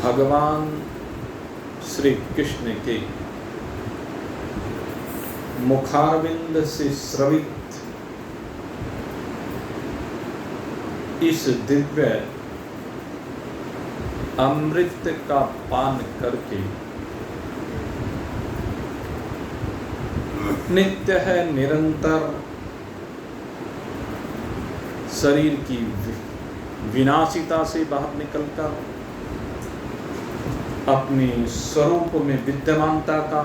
भगवान श्री कृष्ण के मुखारविंद से स्रवित इस दिव्य अमृत का पान करके नित्य है निरंतर शरीर की विनाशिता से बाहर निकलकर अपने स्वरूप में विद्यमानता का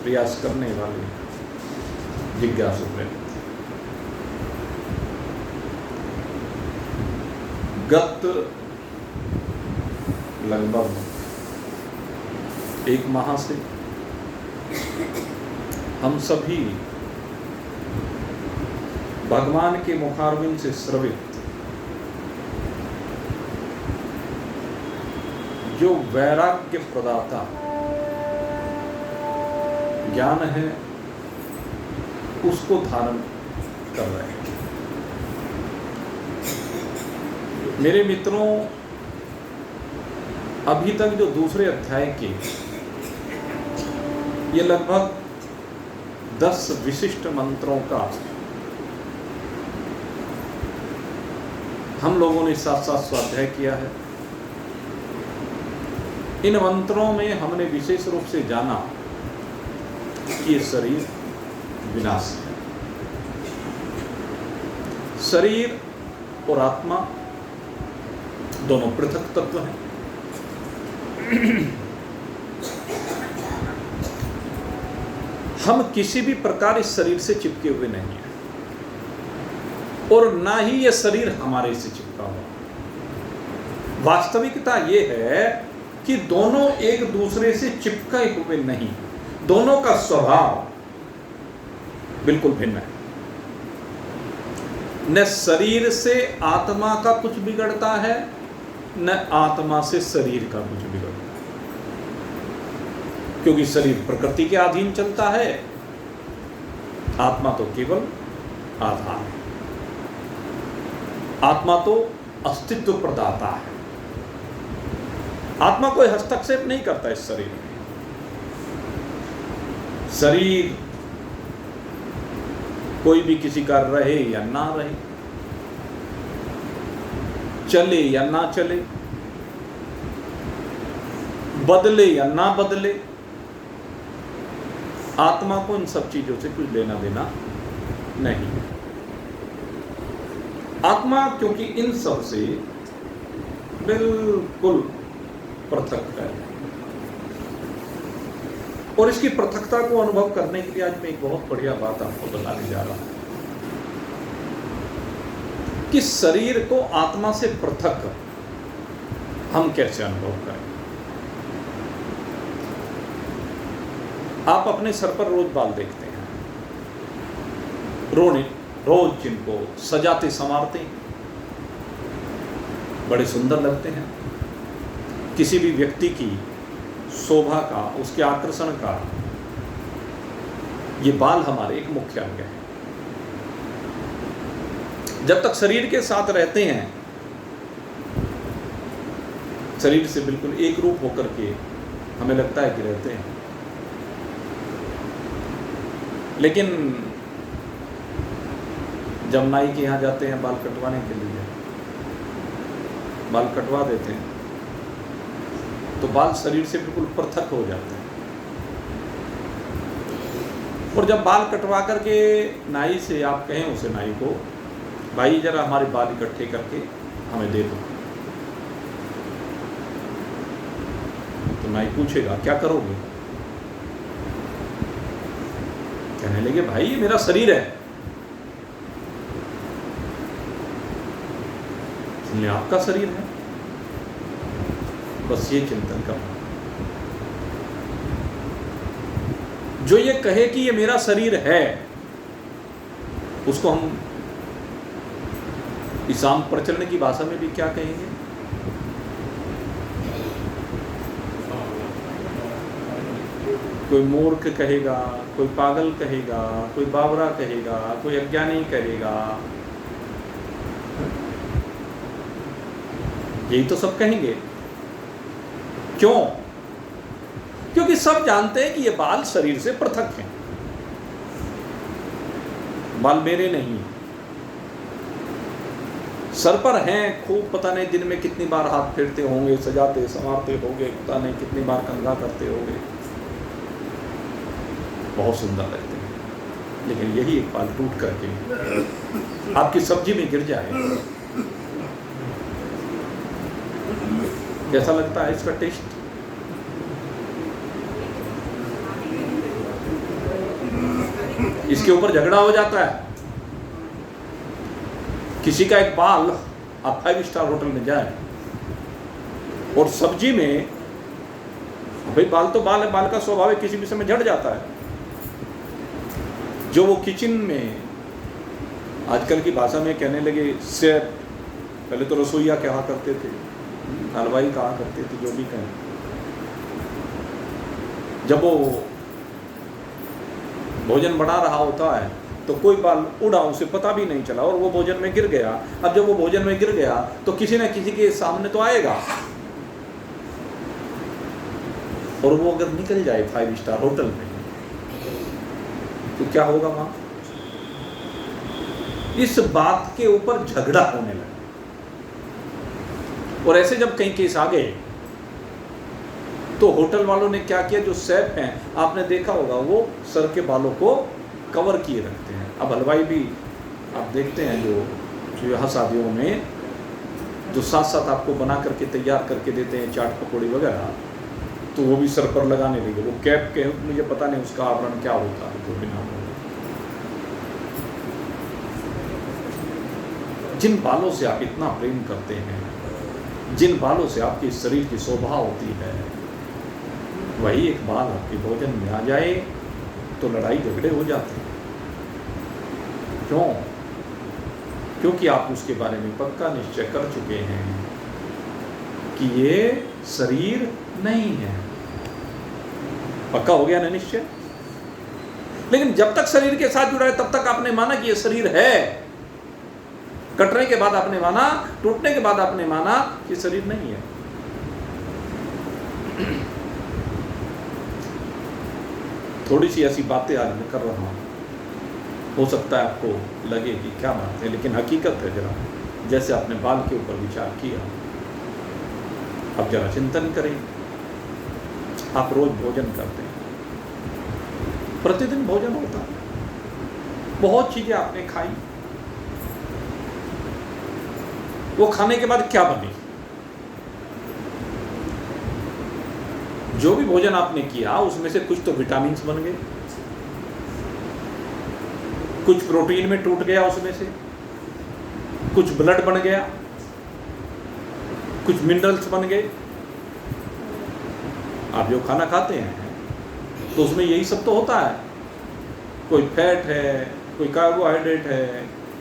प्रयास करने वाले जिज्ञासु प्रेमी गत लगभग 1 माह से हम सभी भगवान के मुखारविंद से स्रवित जो वैराग्य प्रदाता ज्ञान है उसको धारण कर रहे हैं। मेरे मित्रों, अभी तक जो दूसरे अध्याय के ये लगभग 10 विशिष्ट मंत्रों का हम लोगों ने साथ साथ स्वाध्याय किया है। इन मंत्रों में हमने विशेष रूप से जाना कि ये शरीर विनाशी है। शरीर और आत्मा दोनों पृथक तत्व हैं। हम किसी भी प्रकार इस शरीर से चिपके हुए नहीं हैं और ना ही यह शरीर हमारे से चिपका हुआ। वास्तविकता यह है कि दोनों एक दूसरे से चिपके हुए नहीं, दोनों का स्वभाव बिल्कुल भिन्न है। न शरीर से आत्मा का कुछ बिगड़ता है, न आत्मा से शरीर का कुछ बिगड़ता है, क्योंकि शरीर प्रकृति के अधीन चलता है, आत्मा तो केवल आधार है। आत्मा तो अस्तित्व प्रदाता है। आत्मा कोई हस्तक्षेप नहीं करता इस शरीर में। शरीर कोई भी किसी का रहे या ना रहे, चले या ना चले, बदले या ना बदले, आत्मा को इन सब चीजों से कुछ लेना देना नहीं। आत्मा क्योंकि इन सब से बिल्कुल पृथक है और इसकी पृथकता को अनुभव करने के लिए आज मैं एक बहुत बढ़िया बात आपको बताने जा रहा हूं कि शरीर को आत्मा से पृथक हम कैसे अनुभव करें। आप अपने सर पर रोज बाल देखते हैं, रोज जिनको सजाते संवारते बड़े सुंदर लगते हैं। किसी भी व्यक्ति की शोभा का, उसके आकर्षण का ये बाल हमारे एक मुख्य अंग है। जब तक शरीर के साथ रहते हैं, शरीर से बिल्कुल एक रूप होकर के हमें लगता है कि रहते हैं, लेकिन जब नाई के यहाँ जाते हैं बाल कटवाने के लिए, बाल कटवा देते हैं तो बाल शरीर से बिल्कुल पृथक हो जाते हैं। और जब बाल कटवा करके नाई से आप कहें उसे नाई को, भाई जरा हमारे बाल इकट्ठे करके हमें दे दो, तो नाई पूछेगा क्या करोगे? कहने लगे भाई ये मेरा शरीर है। इसलिए आपका शरीर है, बस ये चिंतन करना। जो ये कहे कि ये मेरा शरीर है, उसको हम इसाम प्रचलन की भाषा में भी क्या कहेंगे? कोई मूर्ख कहेगा, कोई पागल कहेगा, कोई बावरा कहेगा, कोई अज्ञानी कहेगा, यही तो सब कहेंगे। क्यों? क्योंकि सब जानते हैं कि ये बाल शरीर से पृथक हैं, बाल मेरे नहीं, सर पर हैं, खूब पता नहीं दिन में कितनी बार हाथ फेरते होंगे, सजाते संवारते होंगे, पता नहीं कितनी बार कंघा करते होंगे, बहुत सुंदर लगते हैं, लेकिन यही एक बाल टूट करके आपकी सब्जी में गिर जाए, कैसा लगता है इसका टेस्ट? इसके ऊपर झगड़ा हो जाता है। किसी का एक बाल, आप 5 स्टार होटल में जाए और सब्जी में, भाई बाल तो बाल है, बाल का स्वभाव है, किसी भी समय झड़ जाता है। जो वो किचन में आजकल की भाषा में कहने लगे शेफ, पहले तो रसोईया कहा करते थे, हलवाई कहा करते थे, जो भी कहें, जब वो भोजन बना रहा होता है तो कोई बाल उड़ा, उसे पता भी नहीं चला और वो भोजन में गिर गया। अब जब वो भोजन में गिर गया तो किसी न किसी के सामने तो आएगा, और वो अगर निकल जाए 5 स्टार होटल में तो क्या होगा वहां? इस बात के ऊपर झगड़ा होने लगा। और ऐसे जब कई केस आ गए तो होटल वालों ने क्या किया, जो शेफ हैं आपने देखा होगा, वो सर के बालों को कवर किए रखते हैं। अब हलवाई भी आप देखते हैं जो यहाँ शादियों में जो साथ साथ आपको बना करके तैयार करके देते हैं चाट पकौड़ी वगैरह, तो वो भी सर पर लगाने लगे। वो कैप के, मुझे पता नहीं उसका आवरण क्या होता है, तो बिना जिन बालों से आप इतना प्रेम करते हैं, जिन बालों से आपके शरीर की शोभा होती है, वही एक बाल आपके भोजन में आ जाए तो लड़ाई झगड़े हो जाते हैं। क्यों? क्योंकि आप उसके बारे में पक्का निश्चय कर चुके हैं कि ये शरीर नहीं है। पक्का हो गया ना निश्चय? लेकिन जब तक शरीर के साथ जुड़ा है तब तक आपने माना कि ये शरीर है। कटने के बाद आपने माना, टूटने के बाद आपने माना कि शरीर नहीं है। थोड़ी सी ऐसी बातें आज मैं कर रहा हूँ, हो सकता है आपको लगे कि क्या बात है, लेकिन हकीकत है। जरा जैसे आपने बाल के ऊपर विचार किया, अब जरा चिंतन करें। आप रोज भोजन करते हैं, प्रतिदिन भोजन होता है, बहुत चीजें आपने खाई, वो खाने के बाद क्या बनी? जो भी भोजन आपने किया उसमें से कुछ तो विटामिन्स बन गए, कुछ प्रोटीन में टूट गया, उसमें से कुछ ब्लड बन गया, कुछ मिनरल्स बन गए। आप जो खाना खाते हैं तो उसमें यही सब तो होता है। कोई फैट है, कोई कार्बोहाइड्रेट है,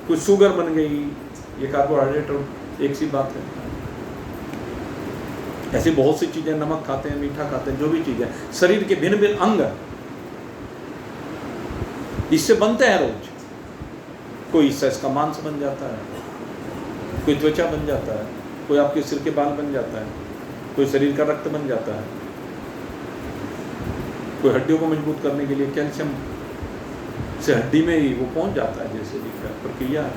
कोई शुगर बन गई। ये कार्बोहाइड्रेट और एक सी बात है। ऐसी बहुत सी चीजें, नमक खाते हैं, मीठा खाते हैं, जो भी चीजें शरीर के भिन्न भिन्न अंग इससे बनते हैं रोज। कोई इससे इसका मांस बन जाता है, कोई त्वचा बन जाता है, कोई आपके सिर के बाल बन जाता है, कोई शरीर का रक्त बन जाता है, कोई हड्डियों को मजबूत करने के लिए कैल्शियम से हड्डी में ही वो पहुंच जाता है, जैसे प्रक्रिया है।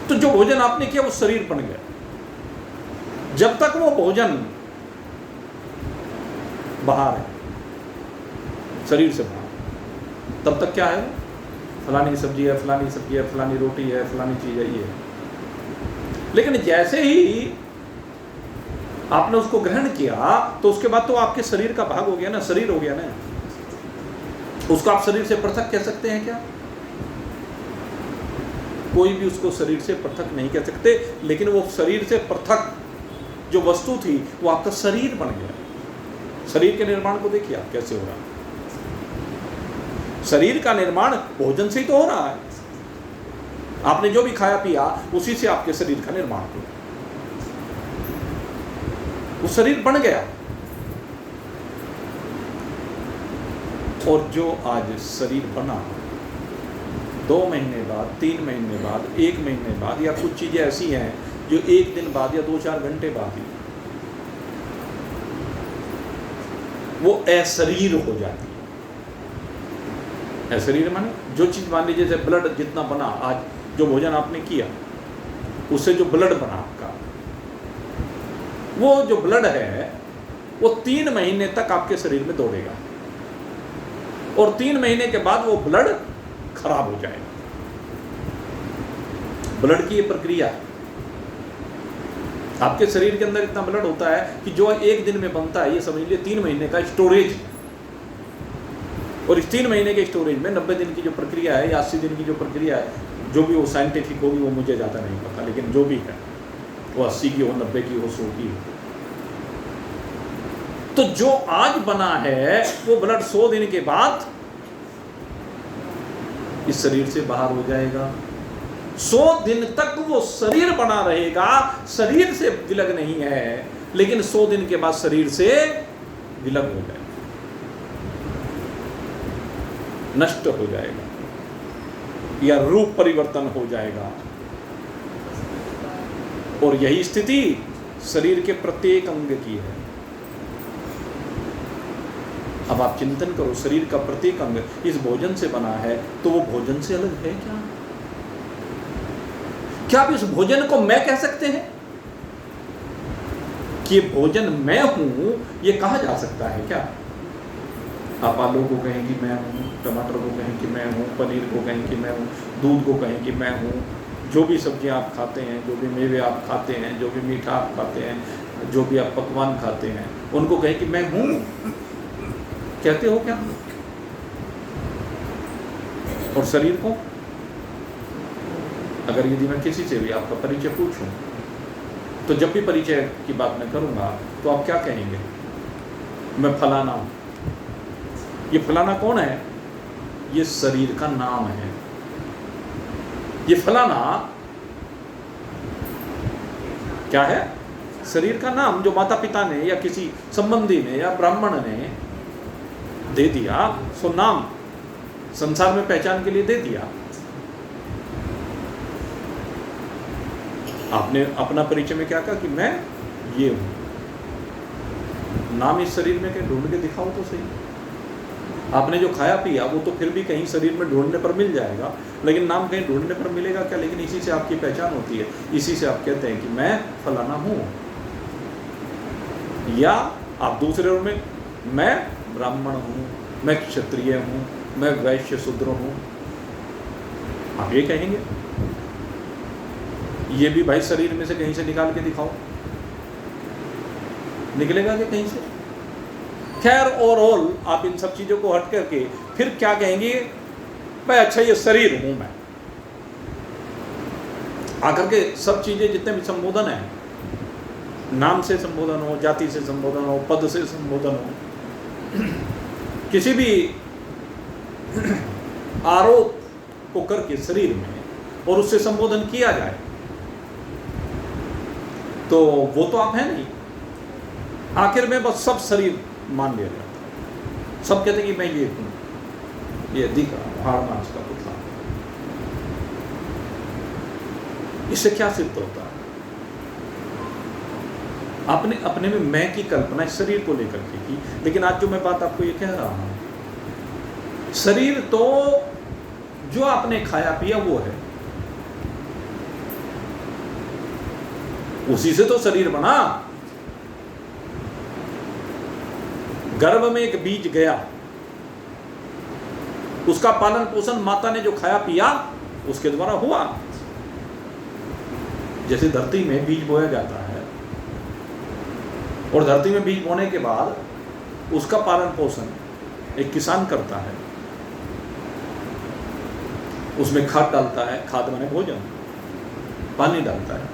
तो जो भोजन आपने किया वो शरीर बन गया। जब तक वो भोजन बाहर है, शरीर से बाहर, तब तक क्या है? फलानी सब्जी है, फलानी सब्जी है, फलानी रोटी है, फलानी चीज है, ये है। लेकिन जैसे ही आपने उसको ग्रहण किया तो उसके बाद तो आपके शरीर का भाग हो गया ना, शरीर हो गया ना। उसको आप शरीर से पृथक कह सकते हैं क्या? कोई भी उसको शरीर से पृथक नहीं कह सकते। लेकिन वो शरीर से पृथक जो वस्तु थी वो आपका शरीर बन गया। शरीर के निर्माण को देखिए आप कैसे हो रहा है। शरीर का निर्माण भोजन से ही तो हो रहा है। आपने जो भी खाया पिया उसी से आपके शरीर का निर्माण हुआ, वो शरीर बन गया। और जो आज शरीर बना, 2 महीने बाद, 3 महीने बाद, 1 महीने बाद, या कुछ चीजें ऐसी हैं जो 1 दिन बाद या 2-4 घंटे बाद ही वो अशरीर हो जाती है। अशरीर माने जो चीज़, मान लीजिए जैसे ब्लड जितना बना, आज जो भोजन आपने किया उससे जो ब्लड बना आपका, वो जो ब्लड है वो 3 महीने तक आपके शरीर में दौड़ेगा और 3 महीने के बाद वो ब्लड खराब हो जाएगा। ब्लड की ये प्रक्रिया है। आपके शरीर के अंदर इतना ब्लड होता है कि जो 1 दिन में बनता है, ये समझ लीजिए 3 महीने का स्टोरेज। और इस 3 महीने के स्टोरेज में 90 दिन की जो प्रक्रिया है या 80 दिन की जो प्रक्रिया है, जो भी वो साइंटिफिक होगी वो मुझे ज़्यादा नहीं पता, लेकिन जो भी है वो 80 की हो, 90 की हो, 100 की हो। तो जो आज बना है वो ब्लड 100 दिन के बाद इस शरीर से बाहर हो जाएगा। 100 दिन तक वो शरीर बना रहेगा, शरीर से विलग नहीं है, लेकिन 100 दिन के बाद शरीर से विलग हो जाएगा, नष्ट हो जाएगा या रूप परिवर्तन हो जाएगा। और यही स्थिति शरीर के प्रत्येक अंग की है। अब आप चिंतन करो, शरीर का प्रत्येक अंग इस भोजन से बना है, तो वो भोजन से अलग है क्या? क्या आप इस भोजन को मैं कह सकते हैं कि ये भोजन मैं हूं? ये कहा जा सकता है क्या? आप आलू को कहें कि मैं हूं, टमाटर को कहें कि मैं हूं, पनीर को कहें कि मैं हूं, दूध को कहें कि मैं हूं, जो भी सब्जियां आप खाते हैं, जो भी मेवे आप खाते हैं, जो भी मीठा आप खाते हैं, जो भी आप पकवान खाते हैं, उनको कहें कि मैं हूं। कहते हो क्या? और शरीर को अगर यदि मैं किसी से भी आपका परिचय पूछूं, तो जब भी परिचय की बात मैं करूंगा तो आप क्या कहेंगे? मैं फलाना हूं। ये फलाना कौन है? ये शरीर का नाम है। ये फलाना क्या है? शरीर का नाम, जो माता पिता ने या किसी संबंधी ने या ब्राह्मण ने दे दिया, सो नाम संसार में पहचान के लिए दे दिया। आपने अपना परिचय में क्या कहा कि मैं ये हूं। नाम इस शरीर में कहीं ढूंढ के दिखाओ तो सही। आपने जो खाया पिया वो तो फिर भी कहीं शरीर में ढूंढने पर मिल जाएगा, लेकिन नाम कहीं ढूंढने पर मिलेगा क्या? लेकिन इसी से आपकी पहचान होती है, इसी से आप कहते हैं कि मैं फलाना हूं। या आप दूसरे रूप में, मैं ब्राह्मण हूं, मैं क्षत्रिय हूं, मैं वैश्य शूद्र हूं, आप ये कहेंगे। ये भी भाई शरीर में से कहीं से निकाल के दिखाओ, निकलेगा कि कहीं से? खैर ओवरऑल आप इन सब चीजों को हट करके फिर क्या कहेंगे? भाई अच्छा ये शरीर हूं मैं। आकर के सब चीजें जितने भी संबोधन है, नाम से संबोधन हो, जाति से संबोधन हो, पद से संबोधन हो, किसी भी आरोप को करके शरीर में और उससे संबोधन किया जाए तो वो तो आप हैं नहीं। आखिर में बस सब शरीर मान लिया जाता है। सब कहते हैं कि मैं ये हूं, ये दिख रहा, हाड़ मांस का पुतला। इससे क्या सिद्ध होता है? आपने अपने में मैं की कल्पना इस शरीर को लेकर के की, लेकिन आज जो मैं बात आपको ये कह रहा हूं, शरीर तो जो आपने खाया पिया वो है, उसी से तो शरीर बना। गर्भ में एक बीज गया, उसका पालन पोषण माता ने जो खाया पिया उसके द्वारा हुआ। जैसे धरती में बीज बोया जाता है और धरती में बीज बोने के बाद उसका पालन पोषण एक किसान करता है, उसमें खाद डालता है, खाद माने भोजन, पानी डालता है,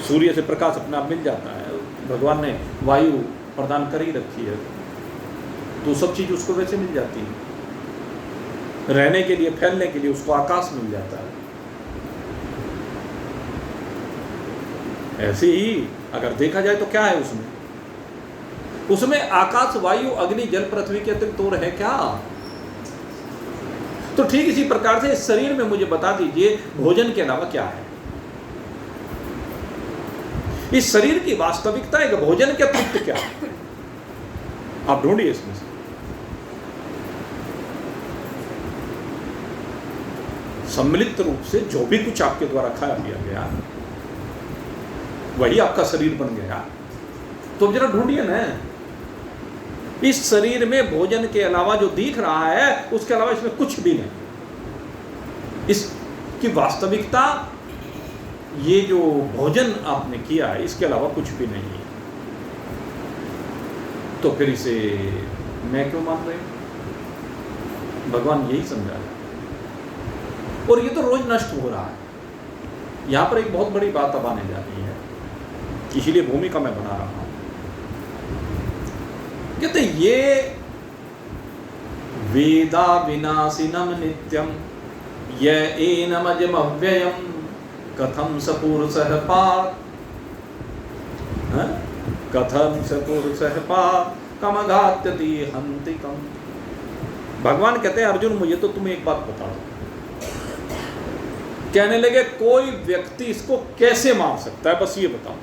सूर्य से प्रकाश अपने आप मिल जाता है, भगवान ने वायु प्रदान कर ही रखी है, तो सब चीज उसको वैसे मिल जाती है। रहने के लिए, फैलने के लिए उसको आकाश मिल जाता है। ऐसे ही अगर देखा जाए तो क्या है उसमें? उसमें आकाश, वायु, अग्नि, जल, पृथ्वी के अतिरिक्त और है क्या? तो ठीक इसी प्रकार से इस शरीर में मुझे बता दीजिए भोजन के अलावा क्या है? इस शरीर की वास्तविकता है कि भोजन क्या तृप्त क्या है, आप ढूंढिए इसमें से। सम्मिलित रूप से जो भी कुछ आपके द्वारा खाया पिया गया वही आपका शरीर बन गया, तो जरा ढूंढिए ना, इस शरीर में भोजन के अलावा जो दिख रहा है उसके अलावा इसमें कुछ भी नहीं। इसकी वास्तविकता ये जो भोजन आपने किया है इसके अलावा कुछ भी नहीं है, तो फिर इसे मैं क्यों मान रहे हैं? भगवान यही समझा रहे, और ये तो रोज नष्ट हो रहा है। यहां पर एक बहुत बड़ी बात अब आने जा रही है, इसीलिए भूमिका मैं बना रहा हूं। कहते ये वेदा विनाशिनम नित्यम य एनमजम अव्ययम कथम सपुरुषः पार्थ, कथम सपुरुषः पार्थ कमघात्यति हन्तिकम। भगवान कहते हैं अर्जुन मुझे तो तुम्हें एक बात बता दो। कहने लगे कोई व्यक्ति इसको कैसे मार सकता है, बस ये बताओ।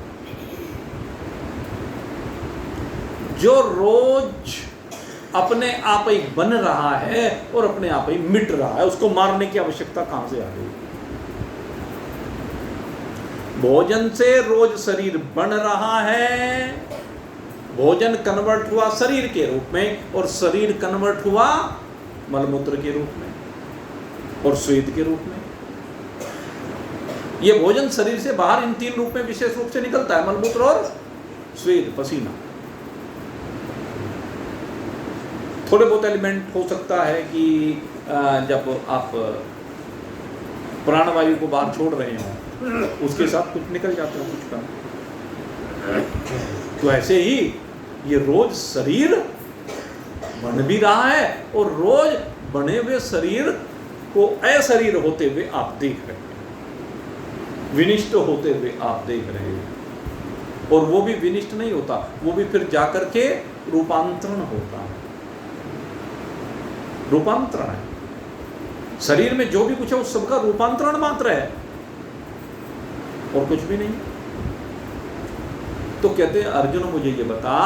जो रोज अपने आप ही बन रहा है और अपने आप ही मिट रहा है, उसको मारने की आवश्यकता कहां से आ गई? भोजन से रोज शरीर बन रहा है, भोजन कन्वर्ट हुआ शरीर के रूप में, और शरीर कन्वर्ट हुआ मलमूत्र के रूप में और स्वेद के रूप में। यह भोजन शरीर से बाहर इन तीन रूप में विशेष रूप से निकलता है, मलमूत्र और स्वेद, पसीना। थोड़े बहुत एलिमेंट हो सकता है कि जब आप प्राणवायु को बाहर छोड़ रहे हो उसके साथ कुछ निकल जाते हो, कुछ कम। तो ऐसे ही ये रोज शरीर बन भी रहा है और रोज बने हुए शरीर को अशरीर होते हुए आप देख रहे हैं, विनिष्ट होते हुए आप देख रहे हैं। और वो भी विनिष्ट नहीं होता, वो भी फिर जाकर के रूपांतरण होता है। रूपांतरण है शरीर में जो भी कुछ है उस सबका रूपांतरण मात्र है और कुछ भी नहीं। तो कहते हैं अर्जुन मुझे ये बता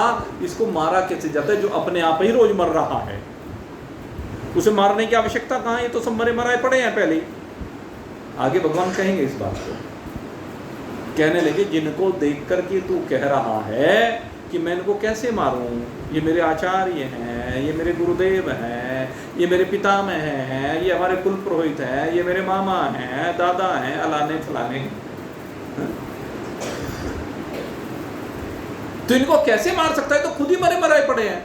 इसको मारा कैसे जाता है जो अपने आप ही रोज मर रहा है? उसे मारने की आवश्यकता कहां है? ये तो सब मरे मराए पड़े हैं पहले ही। आगे भगवान कहेंगे इस बात को, कहने लगे जिनको देख करके तू कह रहा है कि मैं इनको कैसे मारूं, ये मेरे आचार्य हैं, ये मेरे गुरुदेव हैं, ये मेरे पितामह हैं, ये हमारे कुल पुरोहित हैं, ये मेरे मामा हैं, दादा हैं, अलाने फलाने, तो इनको कैसे मार सकता है? तो खुद ही मरे मराए पड़े हैं।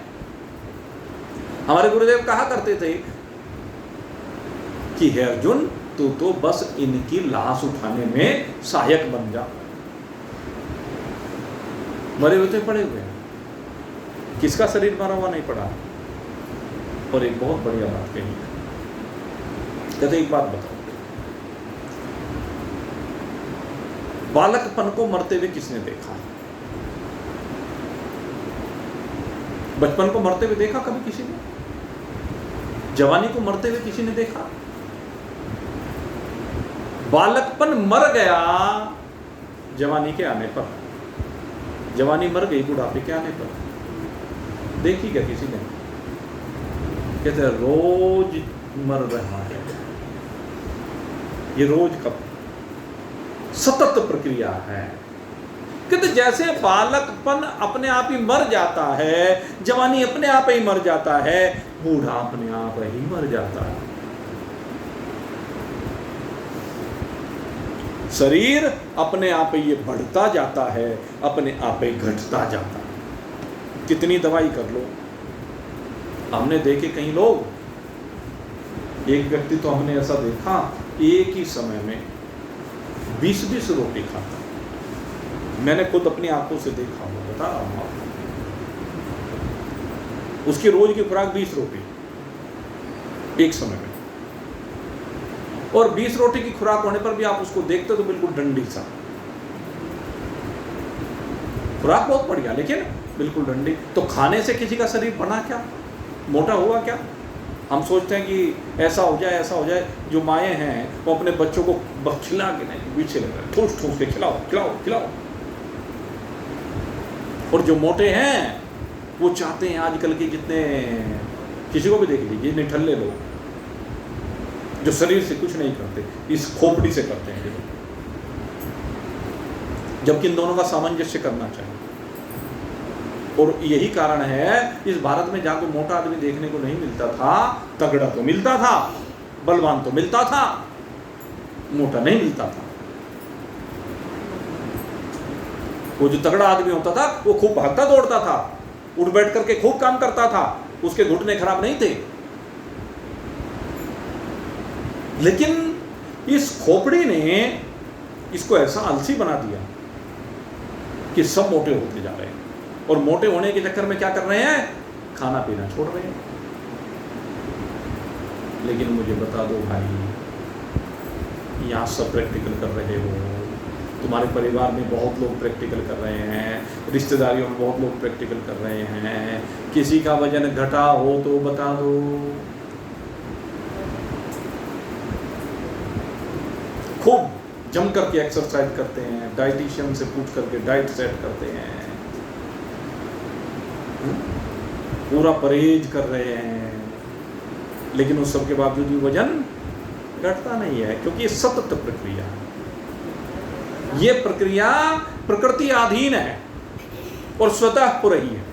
हमारे गुरुदेव कहा करते थे कि हे अर्जुन तू तो बस इनकी लाश उठाने में सहायक बन जा। मरे हुए तो पड़े हुए हैं, किसका शरीर मरा हुआ नहीं पड़ा। और एक बहुत बढ़िया बात कही है, कहते एक बात बताओ, बालकपन को मरते हुए किसने देखा? बचपन को मरते हुए देखा कभी किसी ने? जवानी को मरते हुए किसी ने देखा? बालकपन मर गया जवानी के आने पर, जवानी मर गई बुढ़ापे के आने पर, देखी क्या किसी ने? कहते हैं रोज मर रहा है। ये रोज का सतत प्रक्रिया है। कहते जैसे बालकपन अपने आप ही मर जाता है, जवानी अपने आप ही मर जाता है, बूढ़ा अपने आप ही मर जाता है। शरीर अपने आप ही ये बढ़ता जाता है, अपने आप ही घटता जाता है। कितनी दवाई कर लो। हमने देखे कई लोग, एक व्यक्ति तो हमने ऐसा देखा एक ही समय में 20-20 रोटी खाता। मैंने खुद अपनी आंखों से देखा, मैं बता रहा हूं आपको। उसकी रोज की खुराक 20 रोटी एक समय में, और 20 रोटी की खुराक होने पर भी आप उसको देखते तो बिल्कुल डंडी सा। खुराक बहुत बढ़िया लेकिन बिल्कुल डंडी। तो खाने से किसी का शरीर बना क्या, मोटा हुआ क्या? हम सोचते हैं कि ऐसा हो जाए ऐसा हो जाए। जो माएँ हैं वो अपने बच्चों को खिला के नहीं, पीछे लग रहा है, ठूस ठूस के खिलाओ खिलाओ खिलाओ। और जो मोटे हैं वो चाहते हैं, आजकल के जितने, किसी को भी देख लीजिए, निठल्ले लोग जो शरीर से कुछ नहीं करते, इस खोपड़ी से करते हैं, जबकि इन दोनों का सामंजस्य करना चाहिए। और यही कारण है इस भारत में जहां कोई मोटा आदमी देखने को नहीं मिलता था, तगड़ा तो मिलता था, बलवान तो मिलता था, मोटा नहीं मिलता था। वो जो तगड़ा आदमी होता था वो खूब भागता दौड़ता था, उठ बैठ करके खूब काम करता था, उसके घुटने खराब नहीं थे। लेकिन इस खोपड़ी ने इसको ऐसा आलसी बना दिया कि सब मोटे होते जा रहे हैं, और मोटे होने के चक्कर में क्या कर रहे हैं, खाना पीना छोड़ रहे हैं। लेकिन मुझे बता दो भाई, यहाँ सब प्रैक्टिकल कर रहे हो, तुम्हारे परिवार में बहुत लोग प्रैक्टिकल कर रहे हैं, रिश्तेदारियों में बहुत लोग प्रैक्टिकल कर रहे हैं, किसी का वजन घटा हो तो बता दो। खूब जम करके एक्सरसाइज करते हैं, डाइटिशियन से पूछ करके डाइट सेट करते हैं, पूरा परहेज कर रहे हैं, लेकिन उस सब के बावजूद भी वजन घटता नहीं है, क्योंकि ये सतत प्रक्रिया है। ये प्रक्रिया प्रकृति अधीन है और स्वतः हो रही है।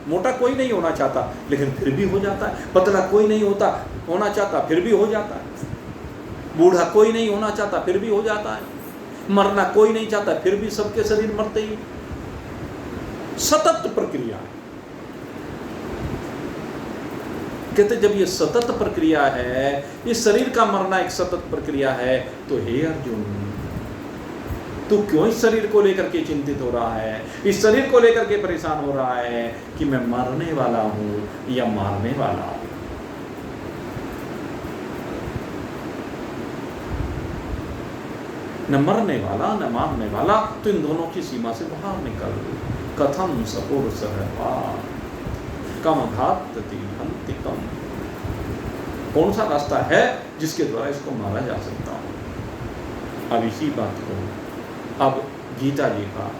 मोटा कोई नहीं होना चाहता, लेकिन फिर भी हो जाता है। पतला कोई नहीं होना चाहता, फिर भी हो जाता है। बूढ़ा कोई नहीं होना चाहता, फिर भी हो जाता है। मरना कोई नहीं चाहता, फिर भी सबके शरीर मरते ही। सतत प्रक्रिया है। कहते जब ये सतत प्रक्रिया है, इस शरीर का मरना एक सतत प्रक्रिया है, तो हे अर्जुन, तू क्यों इस शरीर को लेकर के चिंतित हो रहा है, इस शरीर को लेकर के परेशान हो रहा है कि मैं मरने वाला हूं या मारने वाला हूं। न मरने वाला न मारने वाला, तो इन दोनों की सीमा से बाहर निकल। कथम सपुरुषः कम घातति हन्ति कम। कौन सा रास्ता है जिसके द्वारा इसको मारा जा सकता हो। अब इसी बात को अब गीता जी का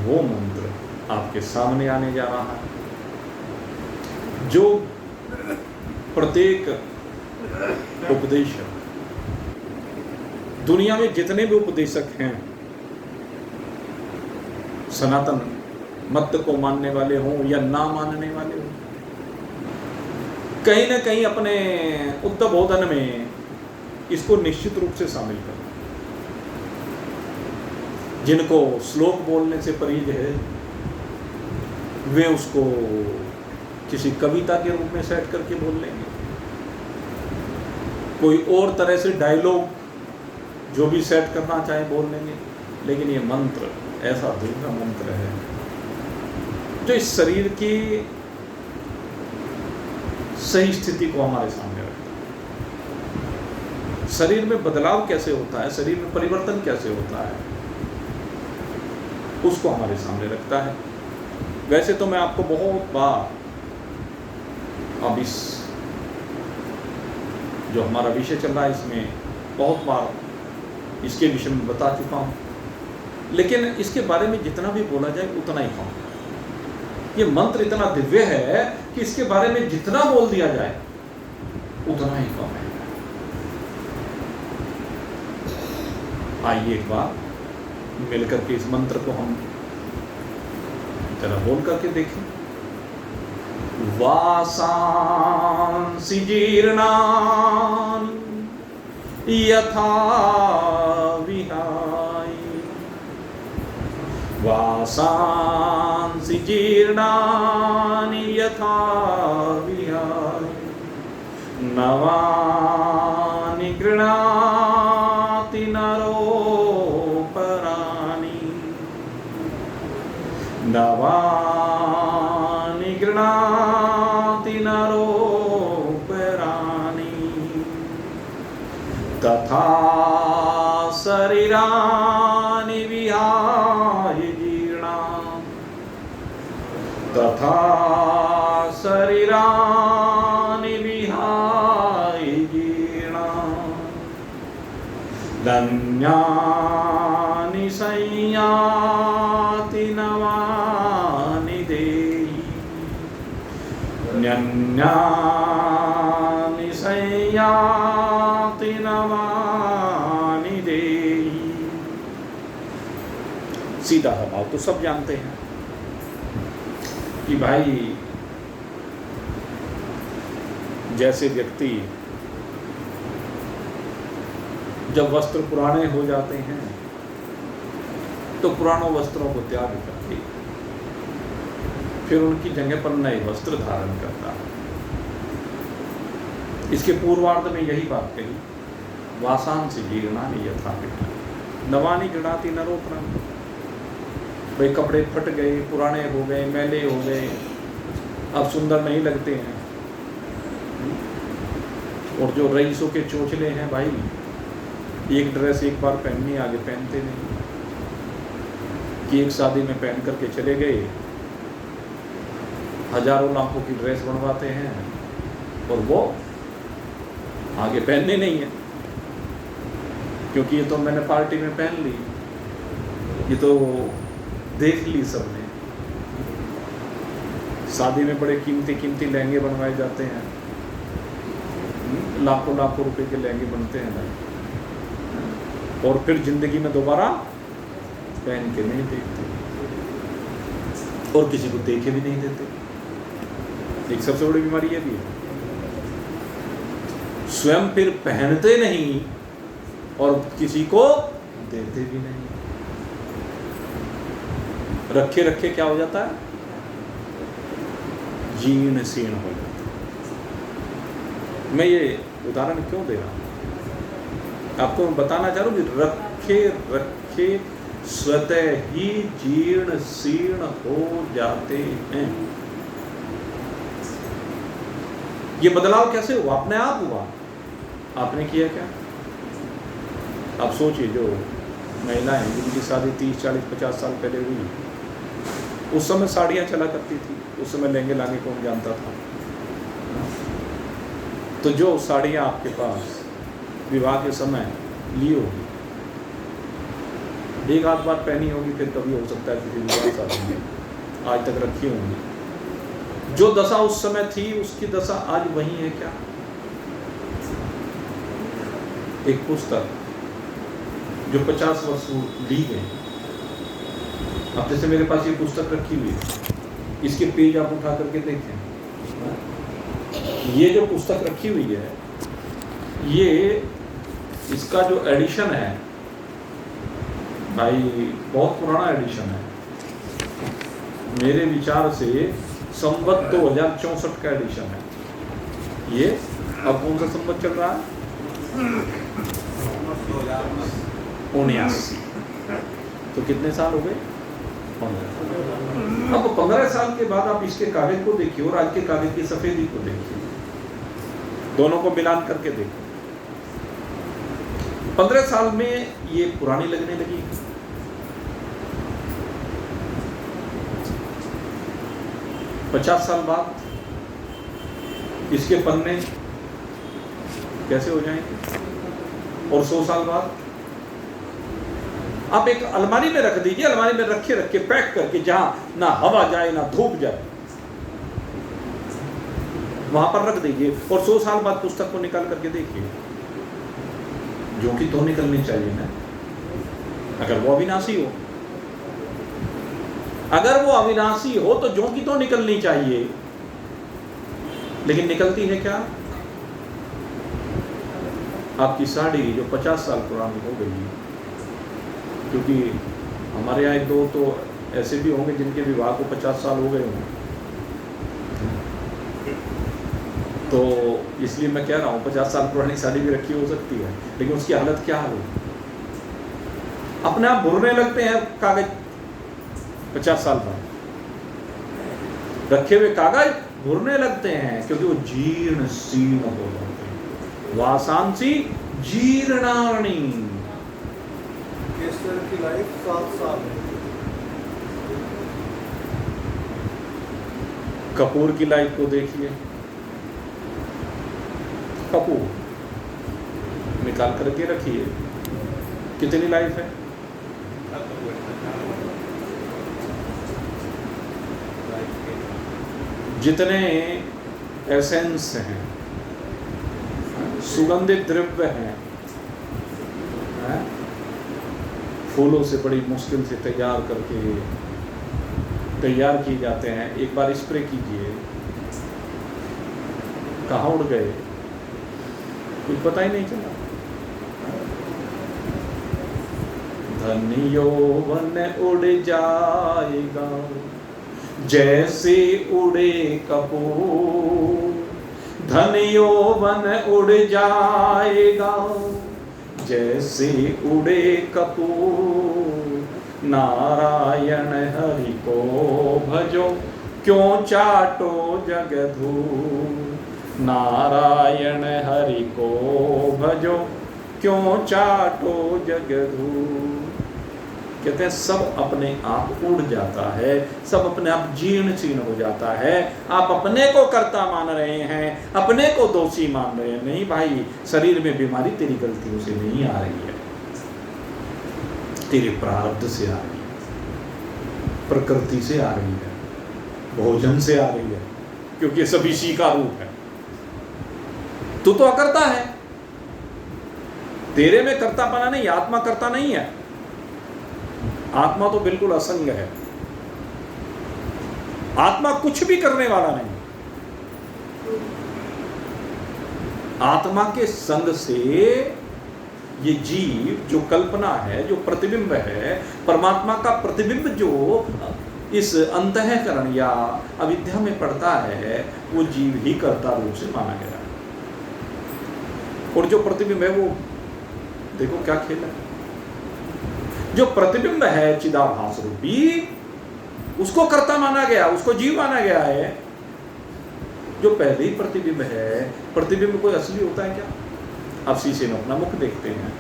वो मंत्र आपके सामने आने जा रहा है, जो प्रत्येक उपदेशक, दुनिया में जितने भी उपदेशक हैं, सनातन मत को मानने वाले हों या ना मानने वाले हों, कहीं ना कहीं अपने उद्बोधन में इसको निश्चित रूप से शामिल करें। जिनको श्लोक बोलने से परहेज है, वे उसको किसी कविता के रूप में सेट करके बोल लेंगे। कोई और तरह से डायलॉग जो भी सेट करना चाहे बोल लेंगे। लेकिन ये मंत्र ऐसा दिव्य मंत्र है जो इस शरीर की सही स्थिति को हमारे सामने रखता है। शरीर में बदलाव कैसे होता है, शरीर में परिवर्तन कैसे होता है, उसको हमारे सामने रखता है। वैसे तो मैं आपको बहुत बार अब इस जो हमारा विषय चल रहा है इसमें बहुत बार इसके विषय में बता चुका हूँ, लेकिन इसके बारे में जितना भी बोला जाए उतना ही कम। ये मंत्र इतना दिव्य है कि इसके बारे में जितना बोल दिया जाए उतना ही कम है। आइए एक बार मिलकर के इस मंत्र को हम जरा बोल करके देखें। वासांसि जीर्णानि यथा विहाय, वासांसि जीर्णानि यथा विहाय, नवानि गृह्णाति नरोपराणि, नवानि गृह्णाति नरोपराणि, तथा शरीराणि विहाय जीर्णानि, तथा शरीराणि विहाय जीर्णानि, धन्यानि संयाति नवानि ज्ञानि संयाति नमानि देहि। सीधा भाव तो सब जानते हैं कि भाई जैसे व्यक्ति जब वस्त्र पुराने हो जाते हैं तो पुरानों वस्त्रों को त्याग करके फिर उनकी जगह पर नए वस्त्र धारण करता है। इसके पूर्वार्ध में यही बात कही, वासांसि जीर्णानि यथा पिण्डानि नवानि गृह्णाति नरोपरम्। भाई कपड़े फट गए, पुराने हो गए, मैले हो गए, अब सुंदर नहीं लगते हैं। और जो रईसों के चोचले हैं भाई, एक ड्रेस एक बार पहननी, आगे पहनते नहीं, कि एक शादी में पहन करके चले गए, हजारों लाखों की ड्रेस बनवाते हैं और वो आगे पहनने नहीं है, क्योंकि ये तो मैंने पार्टी में पहन ली, ये तो देख ली सबने। शादी में बड़े कीमती लहंगे बनवाए जाते हैं, लाखों लाखों रुपए के लहंगे बनते हैं भाई, और फिर जिंदगी में दोबारा पहन के नहीं देखते और किसी को देखे भी नहीं देते। एक सबसे बड़ी बीमारी ये भी है, स्वयं फिर पहनते नहीं और किसी को देते भी नहीं। रखे रखे क्या हो जाता है, जीर्ण शीर्ण हो जाता है। मैं ये उदाहरण क्यों दे रहा हूं, आपको मैं बताना चाह रहा हूं कि रखे रखे स्वतः ही जीर्ण शीर्ण हो जाते हैं। ये बदलाव कैसे हुआ, अपने आप हुआ, आपने किया क्या? आप सोचिए, जो महिलाएं जिनकी शादी 30, 40, 50 साल पहले हुई, उस समय साड़ियां चला करती थी, उस समय लहंगे लाने कौन जानता था। तो जो साड़ियां आपके पास विवाह के समय ली होगी, एक आध बार पहनी होगी, फिर कभी हो सकता है किसी विवाह शादी में आज तक रखी होंगी। जो दशा उस समय थी उसकी दशा आज वही है क्या? एक पुस्तक जो 50 वर्ष ली गई, अब जैसे मेरे पास ये पुस्तक रखी हुई है, इसके पेज आप उठा करके देखें, ये जो पुस्तक रखी हुई है, ये इसका जो एडिशन है भाई बहुत पुराना एडिशन है। मेरे विचार से संवत 2064 का एडिशन है ये। अब कौन सा संवत चल रहा है? 79। तो कितने साल हो गए? 15। अब 15 साल के बाद आप इसके कागज को देखिए और आज के कागज की सफेदी को देखिए, दोनों को मिलान करके देखो। 15 साल में ये पुरानी लगने लगी। 50 साल बाद इसके पन्ने कैसे हो जाएंगे? और 100 साल बाद आप एक अलमारी में रख दीजिए, अलमारी में रखे रखे पैक करके, जहां ना हवा जाए ना धूप जाए, वहां पर रख दीजिए और 100 साल बाद पुस्तक को निकाल करके देखिए, जो कि तो निकलनी चाहिए ना, अगर वो अविनाशी हो। अगर वो अविनाशी हो तो जो कि तो निकलनी चाहिए, लेकिन निकलती है क्या? आपकी साड़ी जो 50 साल पुरानी हो गई, क्योंकि हमारे यहाँ एक दो तो ऐसे भी होंगे जिनके विवाह को 50 साल हो गए होंगे, तो इसलिए मैं कह रहा हूँ 50 साल पुरानी साड़ी भी रखी हो सकती है, लेकिन उसकी हालत क्या हो, अपने आप भुरने लगते हैं कागज। 50 साल बाद रखे हुए कागज भुरने लगते हैं, क्योंकि वो जीर्ण शीर्ण हो जाते हैं। वासांसि जीर्णानि। केसर की लाइफ 7 साल है। कपूर की लाइफ को देखिए, कपूर निकाल करके रखिए, कितनी लाइफ है? जितने एसेंस हैं, सुगंधित द्रव्य हैं, फूलों से बड़ी मुश्किल से तैयार किए जाते हैं। एक बार स्प्रे कीजिए, कहाँ उड़ गए, कुछ पता ही नहीं चला। धन यौवन उड़ जाएगा जैसे उड़े कपूर, धन यौवन उड़ जाएगा जैसे उड़े कपूर। नारायण हरि को भजो क्यों चाटो जगधूर, नारायण हरि को भजो क्यों चाटो जगधूर। कहते हैं सब अपने आप उड़ जाता है, सब अपने आप जीर्ण शीर्ण हो जाता है। आप अपने को कर्ता मान रहे हैं, अपने को दोषी मान रहे हैं। नहीं भाई, शरीर में बीमारी तेरी गलतियों से नहीं आ रही है, तेरे प्रारब्ध से आ रही है, प्रकृति से आ रही है, भोजन से आ रही है, क्योंकि सब इसी का रूप है। तू तो अकर्ता है, तेरे में कर्तापना नहीं, आत्मा कर्ता नहीं है। आत्मा तो बिल्कुल असंग है, आत्मा कुछ भी करने वाला नहीं। आत्मा के संग से ये जीव जो कल्पना है, जो प्रतिबिंब है, परमात्मा का प्रतिबिंब जो इस अंतःकरण या अविद्या में पड़ता है, वो जीव ही कर्ता रूप से माना गया है। और जो प्रतिबिंब है वो देखो क्या खेल है, जो प्रतिबिंब है चिदाभास रूपी, उसको कर्ता माना गया, उसको जीव माना गया है। जो पहले ही प्रतिबिंब है, प्रतिबिंब कोई असली होता है क्या? अब शीशे में अपना मुख देखते हैं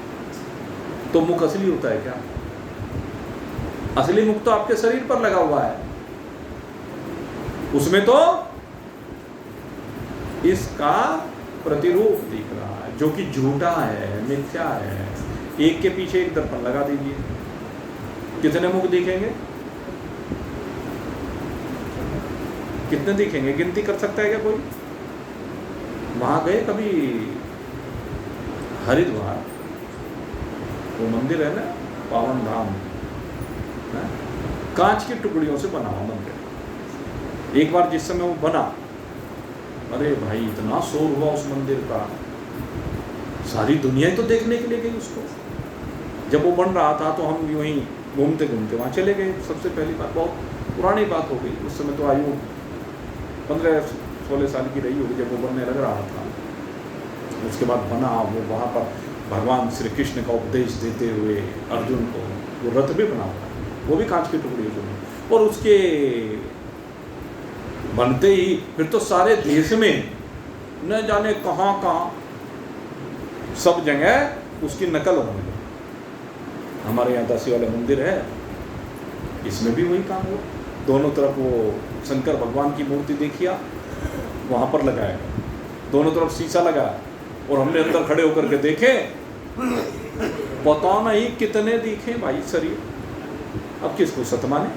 तो मुख असली होता है क्या? असली मुख तो आपके शरीर पर लगा हुआ है, उसमें तो इसका प्रतिरूप दिख रहा है जो कि झूठा है, मिथ्या है। एक के पीछे एक दर्पण लगा दीजिए, कितने मुख दिखेंगे? कितने दिखेंगे? गिनती कर सकता है क्या कोई? वहां गए कभी हरिद्वार, वो मंदिर है ना, पावन धाम, कांच की टुकड़ियों से बना हुआ मंदिर। एक बार जिस समय वो बना, अरे भाई इतना शोर हुआ उस मंदिर का, सारी दुनिया तो देखने के लिए गई उसको। जब वो बन रहा था तो हम यूं ही घूमते घूमते वहाँ चले गए। सबसे पहली बात, बहुत पुरानी बात हो गई, उस समय तो आयु 15-16 साल की रही होगी जब वो बनने लग रहा था। उसके बाद बना वो, वहाँ पर भगवान श्री कृष्ण का उपदेश देते हुए अर्जुन को वो रथ भी बना हुआ, वो भी कांच की टुकड़ियों से बना। और उसके बनते ही फिर तो सारे देश में न जाने कहाँ कहाँ सब जगह उसकी नकल होने लगी। हमारे यहाँ दासी वाला मंदिर है, इसमें भी वही काम हुआ। दोनों तरफ वो शंकर भगवान की मूर्ति देखिए, वहाँ पर लगाया, दोनों तरफ शीशा लगा, और हमने अंदर खड़े होकर के देखे, पता नहीं कितने दिखे भाई शरीर। अब किसको सत माने?